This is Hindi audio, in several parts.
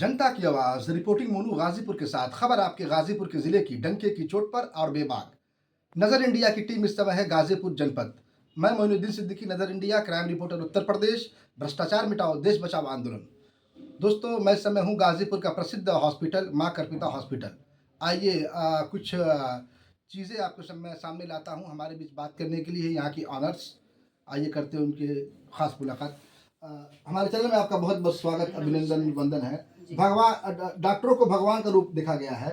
जनता की आवाज रिपोर्टिंग मोनू गाजीपुर के साथ खबर आपके गाजीपुर के जिले की डंके की चोट पर और बेबाक नजर इंडिया की टीम इस समय है गाजीपुर जनपद। मैं मोइनुद्दीन सिद्दीकी, नजर India crime reporter Uttar Pradesh. भ्रष्टाचार मिटाओ देश बचाओ आंदोलन। दोस्तों, मैं इस समय हूँ गाजीपुर का प्रसिद्ध हॉस्पिटल माँ कर्पिता हॉस्पिटल। आइए कुछ चीज़ें आपके सामने लाता हूँ हमारे बीच बात करने के लिए यहाँ की ऑनर्स। आइए करते हैं उनके खास मुलाकात। अ, हमारे चैनल में आपका बहुत बहुत स्वागत, अभिनंदन, वंदन है। भगवान डॉक्टरों को भगवान का रूप देखा गया है।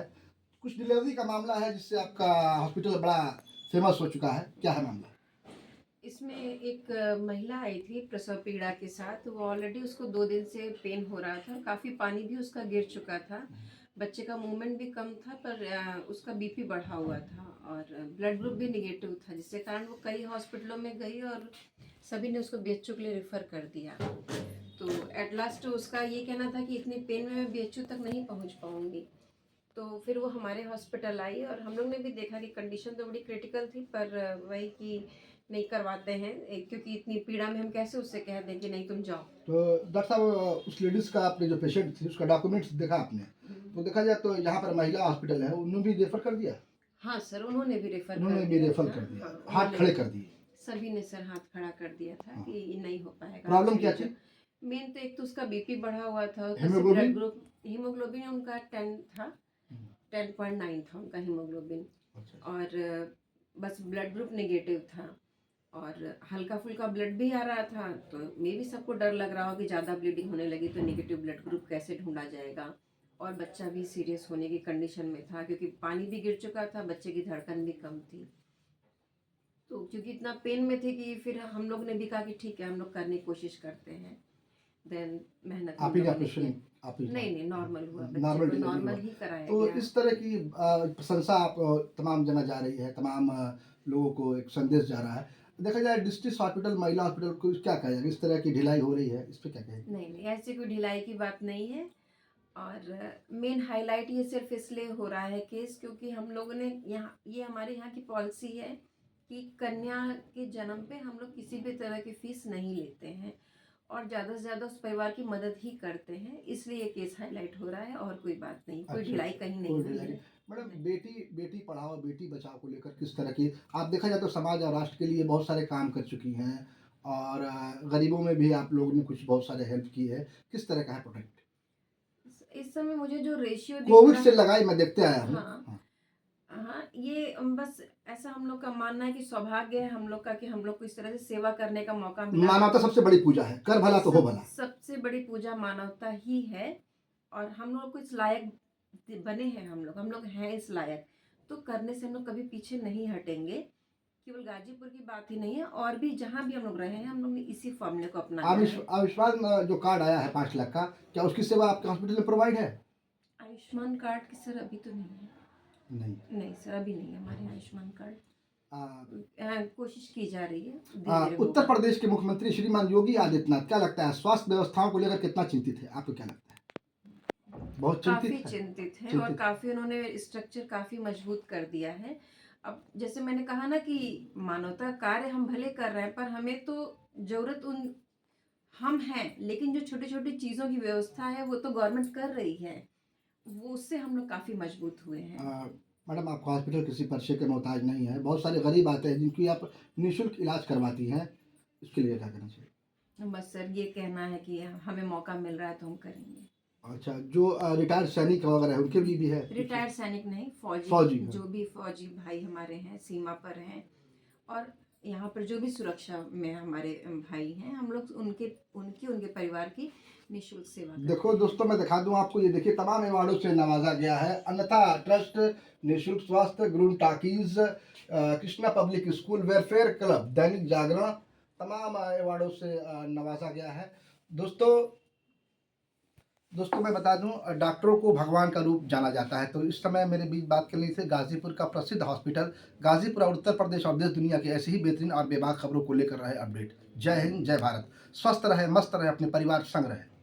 कुछ डिलीवरी का मामला है जिससे आपका हॉस्पिटल बड़ा फेमस हो चुका है, क्या है मामला? इसमें एक महिला आई थी प्रसव पीड़ा के साथ। वो ऑलरेडी उसको 2 दिन से पेन हो रहा था, काफ़ी पानी भी उसका गिर चुका था, बच्चे का मूवमेंट भी कम था, पर उसका बीपी बढ़ा हुआ था और ब्लड ग्रुप भी निगेटिव था, जिसके कारण वो कई हॉस्पिटलों में गई और सभी ने उसको बीएचयू के लिए रेफ़र कर दिया। तो एट लास्ट उसका ये कहना था कि इतनी पेन में मैं बीएचयू तक नहीं पहुंच पाऊंगी। तो फिर वो हमारे हॉस्पिटल आई और हम लोग ने भी देखा कि कंडीशन तो बड़ी क्रिटिकल थी, पर वही कि नहीं करवाते हैं क्योंकि इतनी पीड़ा में हम कैसे उससे कह दें कि नहीं तुम जाओ। तो डॉक्टर साहब, उस लेडीज़ का, आपने जो पेशेंट थी उसका डॉक्यूमेंट्स देखा आपने? तो देखा जाए तो यहाँ पर महिला हॉस्पिटल है, उन्होंने भी रेफर कर दिया? हाँ सर, उन्होंने भी उन्होंने भी रेफर कर दिया, हाँ, हाथ खड़े कर दिए। सभी ने सर हाथ खड़ा कर दिया था हाँ। कि ये नहीं हो पाएगा। प्रॉब्लम क्या थी? मेन तो एक तो उसका बीपी बढ़ा हुआ था, हेमोग्लोबिन? ब्लड ग्रुप हीमोग्लोबिन उनका 10 था, 10.9 था उनका हीमोग्लोबिन। अच्छा। और बस ब्लड ग्रुप नेगेटिव था और हल्का फुल्का ब्लड भी आ रहा था। तो मे भी सबको डर लग रहा हो कि ज़्यादा ब्लीडिंग होने लगी तो नेगेटिव ब्लड ग्रुप कैसे ढूंढा जाएगा। और बच्चा भी सीरियस होने की कंडीशन में था क्योंकि पानी भी गिर चुका था, बच्चे की धड़कन भी कम थी। तो क्योंकि इतना पेन में थे कि फिर हम लोग ने भी कहा कि ठीक है हम लोग करने की कोशिश करते हैं। देन मेहनत आप ही का ऑपरेशन? आप ही? नहीं नॉर्मल हुआ, नॉर्मल डिलीवरी नॉर्मल हुआ। ही कराया तो गया। इस तरह की प्रशंसा आप तमाम जना जा रही है, तमाम लोगों को एक संदेश जा रहा है। देखा जाए डिस्ट्रिक्ट हॉस्पिटल, महिला हॉस्पिटल को क्या कहा जाएगा, इस तरह की ढिलाई हो रही है, इस पे क्या कहेंगे? नहीं ऐसी कोई ढिलाई की बात नहीं है। और मेन हाईलाइट ये सिर्फ इसलिए हो रहा है केस क्योंकि हम लोगों ने यहाँ, ये हमारे यहाँ की पॉलिसी है कि कन्या के जन्म पे हम लोग किसी भी तरह की फीस नहीं लेते हैं और ज़्यादा से ज़्यादा उस परिवार की मदद ही करते हैं, इसलिए ये केस हाईलाइट हो रहा है और कोई बात नहीं, कोई अच्छा, ढिलाई कहीं नहीं हुई है। मैडम, बेटी बेटी पढ़ाओ बेटी बचाओ को लेकर किस तरह की आप देखा जाए तो समाज और राष्ट्र के लिए बहुत सारे काम कर चुकी हैं और गरीबों में भी आप लोगों ने कुछ बहुत सारे हेल्प की है, किस तरह का है प्रोडक्ट? इस समय मुझे जो रेशियो कोविड से लगाई मैं देखते आया हूँ। हाँ हाँ, ये बस ऐसा हम लोग का मानना है कि सौभाग्य है हम लोग का कि हम लोग को इस तरह से सेवा करने का मौका मिला। मानवता सबसे बड़ी पूजा है, कर भला तो हो भला। सबसे बड़ी पूजा मानवता ही है और हम लोग को इस लायक बने हैं, हम लोग हैं इस लायक, तो करने से हम लोग कभी पीछे नहीं हटेंगे। केवल गाजीपुर की बात ही नहीं है, और भी जहाँ भी हम लोग रहे हैं हम लोग ने इसी फॉर्मूले को अपनाया है। आयुष्मान जो कार्ड आया है 5 लाख का, क्या उसकी सेवा आपके हॉस्पिटल में प्रोवाइड है? आयुष्मान कार्ड की सर अभी तो नहीं है। नहीं सर अभी नहीं है हमारे आयुष्मान कार्ड। कोशिश की जा रही है, उत्तर प्रदेश के मुख्यमंत्री श्रीमान योगी आदित्यनाथ, क्या लगता है स्वास्थ्य व्यवस्थाओं को लेकर कितना चिंतित है, आपको क्या लगता है? बहुत काफी चिंतित है। चिंतित है और काफी उन्होंने स्ट्रक्चर काफी मजबूत कर दिया है। अब जैसे मैंने कहा ना कि मानवता कार्य हम भले कर रहे हैं, पर हमें तो जरूरत उन हम हैं, लेकिन जो छोटी छोटी चीजों की व्यवस्था है वो तो गवर्नमेंट कर रही है, वो उससे हम लोग काफी मजबूत हुए हैं। मैडम, आपका हॉस्पिटल किसी पर्चे के मोहताज नहीं है, बहुत सारे गरीब आते हैं जिनकी आप निःशुल्क इलाज करवाती हैं, इसके लिए क्या करना चाहिए? बस सर ये कहना है कि हमें मौका मिल रहा है तो हम करेंगे। अच्छा, जो रिटायर्ड सैनिक वगैरह है उनके लिए भी है? रिटायर्ड सैनिक नहीं, फौजी फौजी जो भी फौजी भाई हमारे हैं सीमा पर हैं और यहाँ पर जो भी सुरक्षा में हमारे भाई हैं, हम लोग उनके उनके परिवार की निःशुल्क सेवा करते देखो दोस्तों, मैं दिखा दूं आपको, ये देखिए तमाम अवार्डों से नवाजा गया है। अन्यथा ट्रस्ट, निःशुल्क स्वास्थ्य, ग्रून talkies, Krishna public school, welfare club, Dainik Jagran, तमाम अवार्डों से नवाजा गया है। दोस्तों मैं बता दूं, डॉक्टरों को भगवान का रूप जाना जाता है। तो इस समय मेरे बीच बात करने से गाजीपुर का प्रसिद्ध हॉस्पिटल गाजीपुर और उत्तर प्रदेश और देश दुनिया की ऐसी ही बेहतरीन और बेबाक खबरों को लेकर रहे अपडेट। जय हिंद, जय भारत। स्वस्थ रहे, मस्त रहे, अपने परिवार संग रहे।